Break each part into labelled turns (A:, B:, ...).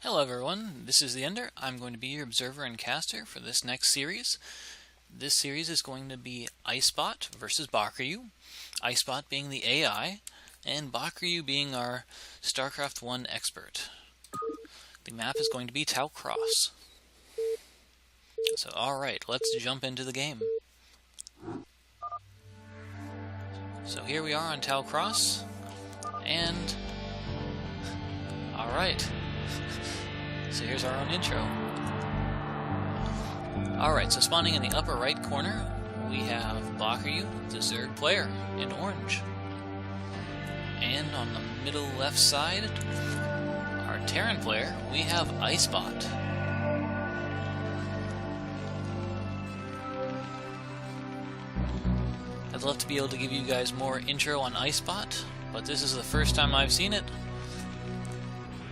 A: Hello everyone, this is TheEnder. I'm going to be your observer and caster for this next series. This series is going to be IceBot versus Bakuryu. IceBot being the AI, and Bakuryu being our StarCraft 1 expert. The map is going to be Tau Cross. So alright, let's jump into the game. So here we are on Tau Cross, and alright. So here's our own intro. Alright, so spawning in the upper right corner, we have Bakuryu, the Zerg player, in orange. And on the middle left side, our Terran player, we have IceBot. I'd love to be able to give you guys more intro on IceBot, but this is the first time I've seen it.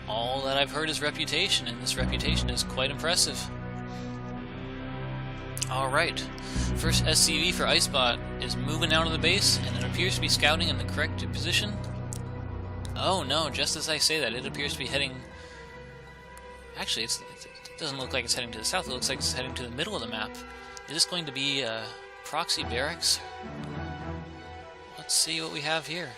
A: All that I've heard is reputation, and this reputation is quite impressive. Alright, first SCV for IceBot is moving out of the base, and it appears to be scouting in the correct position. Oh no, just as I say that, it appears to be heading... Actually, it doesn't look like it's heading to the south, it looks like it's heading to the middle of the map. Is this going to be proxy barracks? Let's see what we have here.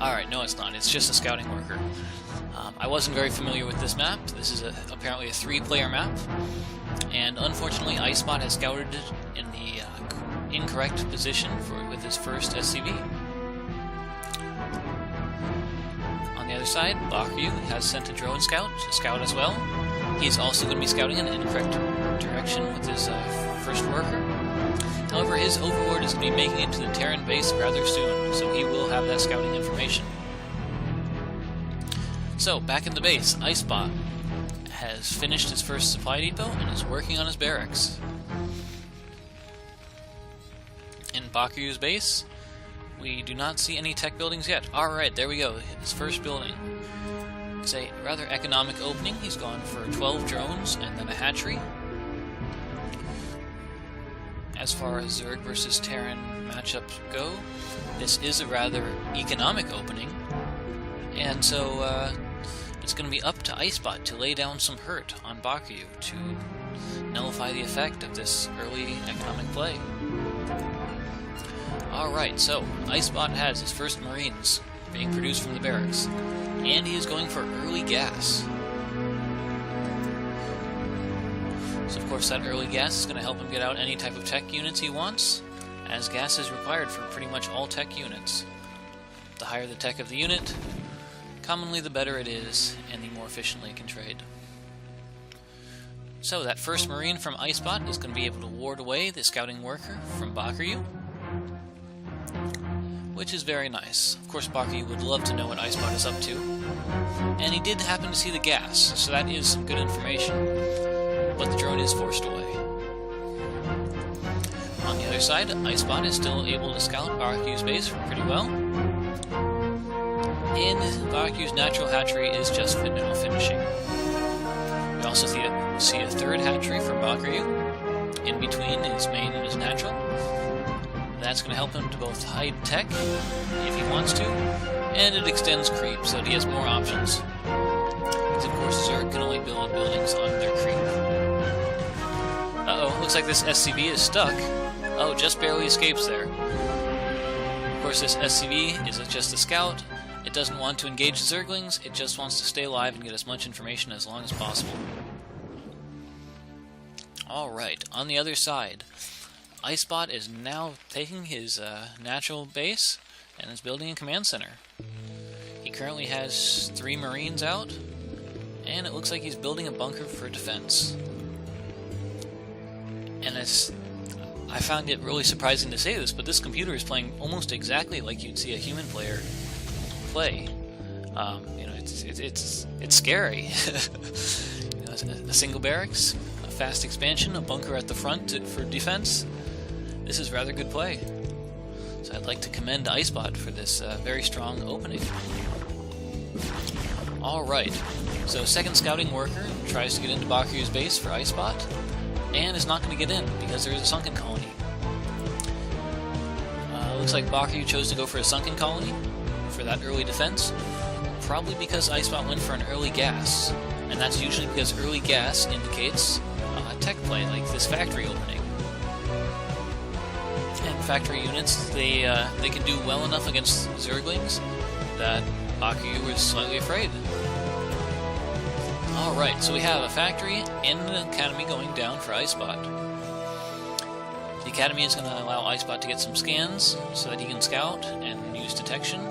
A: Alright, no it's not. It's just a scouting worker. I wasn't very familiar with this map. This is apparently a 3-player map. And unfortunately, IceBot has scouted it in the incorrect position with his first SCV. On the other side, Bakuryu has sent a drone scout to scout as well. He's also going to be scouting in an incorrect direction with his first worker. However, his overlord is going to be making it to the Terran base rather soon, so he will have that scouting information. So, back in the base, IceBot has finished his first supply depot and is working on his barracks. In Bakuryu's base, we do not see any tech buildings yet. Alright, there we go, his first building. It's a rather economic opening. He's gone for 12 drones and then a hatchery. As far as Zerg versus Terran matchups go, this is a rather economic opening, and so it's going to be up to IceBot to lay down some hurt on Bakuryu to nullify the effect of this early economic play. Alright, so IceBot has his first Marines being produced from the barracks, and he is going for early gas. So of course that early gas is going to help him get out any type of tech units he wants, as gas is required for pretty much all tech units. The higher the tech of the unit, commonly the better it is, and the more efficiently it can trade. So that first Marine from IceBot is going to be able to ward away the scouting worker from Bakuryu, which is very nice. Of course Bakuryu would love to know what IceBot is up to, and he did happen to see the gas, so that is some good information. But the drone is forced away. On the other side, IceBot is still able to scout Bakuryu's base pretty well. And Bakuryu's natural hatchery is just finishing. We also see a third hatchery for Bakuryu, in between his main and his natural. That's going to help him to both hide tech, if he wants to, and it extends creep, so that he has more options. Because of course Zerg can only build buildings on their creep. Uh-oh, looks like this SCV is stuck. Oh, just barely escapes there. Of course, this SCV is just a scout. It doesn't want to engage Zerglings, it just wants to stay alive and get as much information as long as possible. Alright, on the other side, IceBot is now taking his natural base and is building a command center. He currently has 3 Marines out, and it looks like he's building a bunker for defense. And I found it really surprising to say this, but this computer is playing almost exactly like you'd see a human player play. You know, it's scary. You know, a single barracks, a fast expansion, a bunker at the front for defense. This is rather good play. So I'd like to commend IceBot for this very strong opening. Alright, so second scouting worker tries to get into Bakuryu's base for IceBot, and is not going to get in because there is a sunken colony. looks like Bakuryu chose to go for a sunken colony for that early defense, probably because IceBot went for an early gas, and that's usually because early gas indicates tech play, like this factory opening. And factory units, they can do well enough against Zerglings that Bakuryu was slightly afraid. Alright, so we have a factory and an academy going down for IceBot. The academy is going to allow IceBot to get some scans so that he can scout and use detection.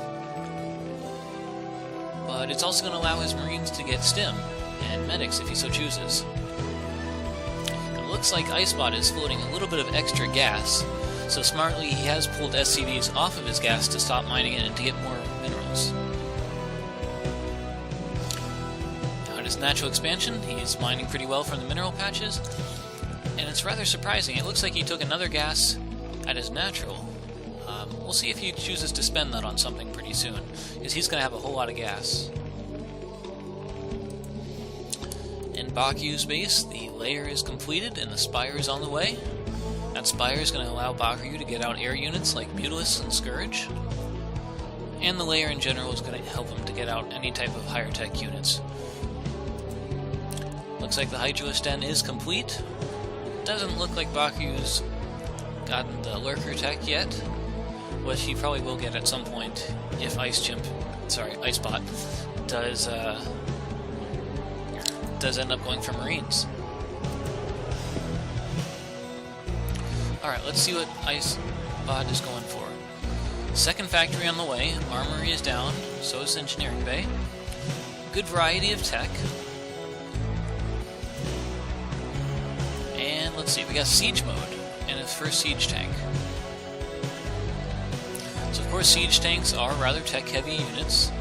A: But it's also going to allow his Marines to get stim and medics if he so chooses. It looks like IceBot is floating a little bit of extra gas, so smartly he has pulled SCVs off of his gas to stop mining it and to get more minerals. His natural expansion, he's mining pretty well from the mineral patches, and it's rather surprising. It looks like he took another gas at his natural. We'll see if he chooses to spend that on something pretty soon, because he's going to have a whole lot of gas. In Bakuryu's base, the layer is completed and the spire is on the way. That spire is going to allow Bakuryu to get out air units like Mutalisk and Scourge, and the layer in general is going to help him to get out any type of higher tech units. Looks like the Hydralisk Den is complete. Doesn't look like Bakuryu's gotten the Lurker tech yet, which he probably will get at some point if IceBot does end up going for Marines. Alright, let's see what IceBot is going for. Second factory on the way, armory is down, so is engineering bay. Good variety of tech. And let's see, we got siege mode and his first siege tank. So of course siege tanks are rather tech-heavy units,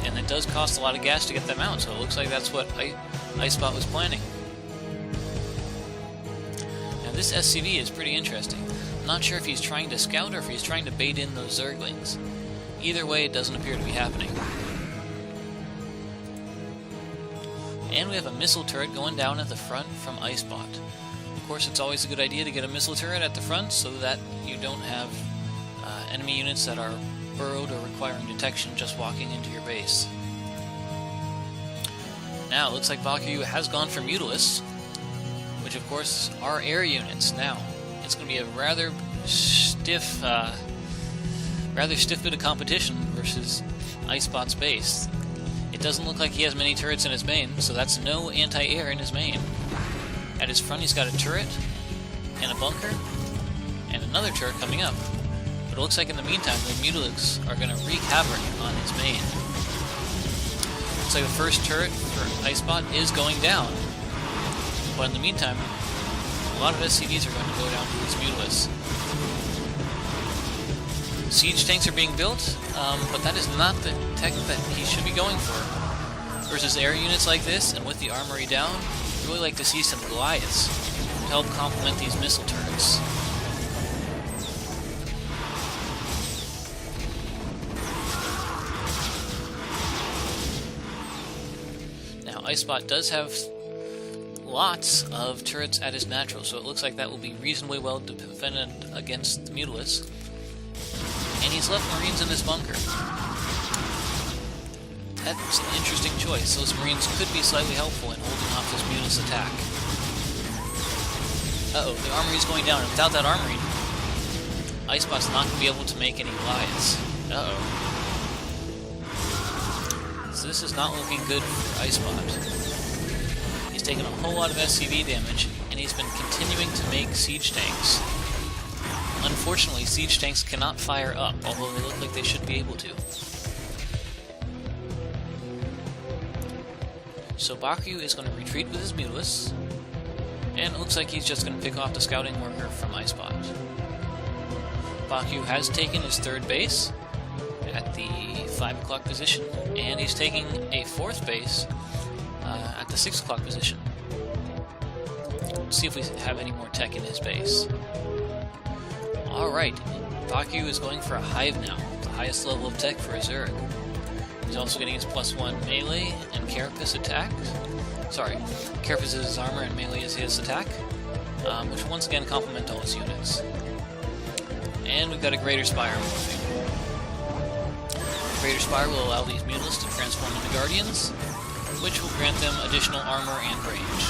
A: and it does cost a lot of gas to get them out, so it looks like that's what IceBot was planning. Now this SCV is pretty interesting. I'm not sure if he's trying to scout or if he's trying to bait in those Zerglings. Either way, it doesn't appear to be happening. And we have a missile turret going down at the front from IceBot. Of course, it's always a good idea to get a missile turret at the front so that you don't have enemy units that are burrowed or requiring detection just walking into your base. Now, it looks like Bakuryu has gone for Mutalisks, which of course are air units. Now, it's going to be a rather stiff bit of competition versus IceBot's base. It doesn't look like he has many turrets in his main, so that's no anti-air in his main. At his front he's got a turret, and a bunker, and another turret coming up. But it looks like in the meantime the Mutalisks are going to wreak havoc on his main. Looks like the first turret for IceBot is going down, but in the meantime a lot of SCVs are going to go down to these Mutalisks. Siege tanks are being built, but that is not the tech that he should be going for. Versus air units like this, and with the armory down, I'd really like to see some Goliaths to help complement these missile turrets. Now, IceBot does have lots of turrets at his natural, so it looks like that will be reasonably well defended against the Mutalisks. And he's left Marines in this bunker. That's an interesting choice. Those Marines could be slightly helpful in holding off this Mutalisk attack. Uh-oh, the armory's going down, and without that armory, IceBot's not going to be able to make any Goliaths. Uh-oh. So this is not looking good for IceBot. He's taken a whole lot of SCV damage, and he's been continuing to make siege tanks. Unfortunately, siege tanks cannot fire up, although they look like they should be able to. So Bakuryu is going to retreat with his Mutalisks, and it looks like he's just going to pick off the scouting worker from IceBot. Bakuryu has taken his third base at the 5 o'clock position, and he's taking a fourth base at the 6 o'clock position. Let's see if we have any more tech in his base. Alright, Bakuryu is going for a Hive now, the highest level of tech for a Zerg. He's also getting his +1 melee and Carapace attack. Sorry, Carapace is his armor and melee is his attack, which once again complement all his units. And we've got a Greater Spire morphing. Greater Spire will allow these Mutalisks to transform into Guardians, which will grant them additional armor and range.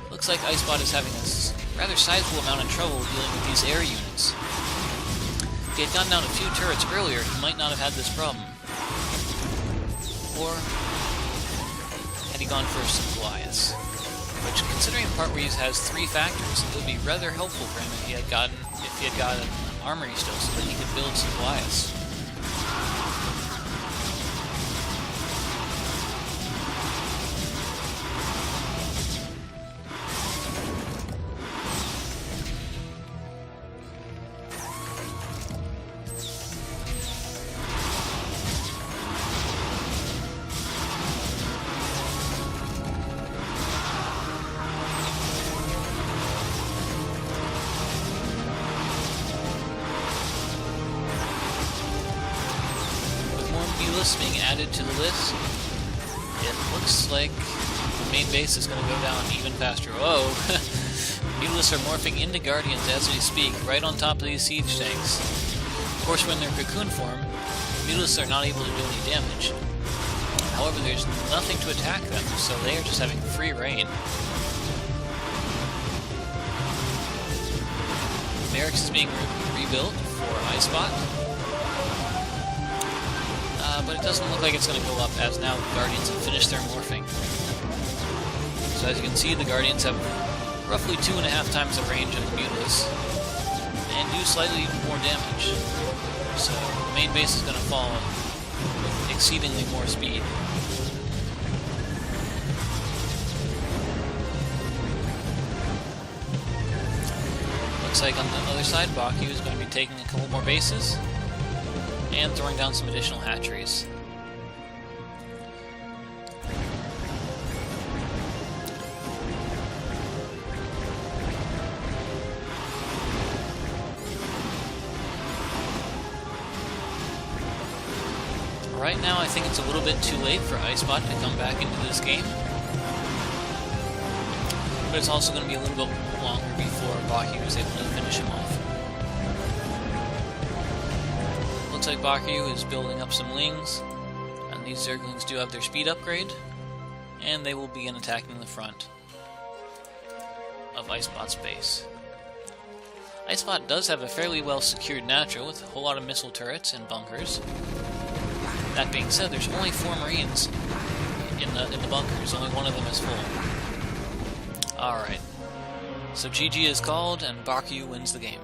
A: Looks like IceBot is having a rather sizable amount of trouble dealing with these air units. If he had gone down a few turrets earlier, he might not have had this problem. Or had he gone for some Goliaths. Which, considering the part where he has 3 factors, it would be rather helpful for him if he had gotten an armory still, so that he could build some Goliaths. Being added to the list, it looks like the main base is going to go down even faster. Whoa! Mutalisks are morphing into Guardians as we speak, right on top of these siege tanks. Of course, when they're cocoon form, Mutalisks are not able to do any damage. However, there's nothing to attack them, so they are just having free reign. Barracks is being rebuilt for IceBot. But it doesn't look like it's going to go up, as now the Guardians have finished their morphing. So as you can see, the Guardians have roughly 2.5 times the range of the Mutalisks, and do slightly more damage. So the main base is going to fall with exceedingly more speed. Looks like on the other side, Bakuryu is going to be taking a couple more bases and throwing down some additional hatcheries. Right now, I think it's a little bit too late for IceBot to come back into this game. But it's also going to be a little bit longer before Bakuryu is able to finish him off. Looks like Bakuryu is building up some wings, and these Zerglings do have their speed upgrade, and they will begin attacking the front of IceBot's base. IceBot does have a fairly well secured natural with a whole lot of missile turrets and bunkers. That being said, there's only 4 Marines in the bunkers, only one of them is full. Alright, so GG is called and Bakuryu wins the game.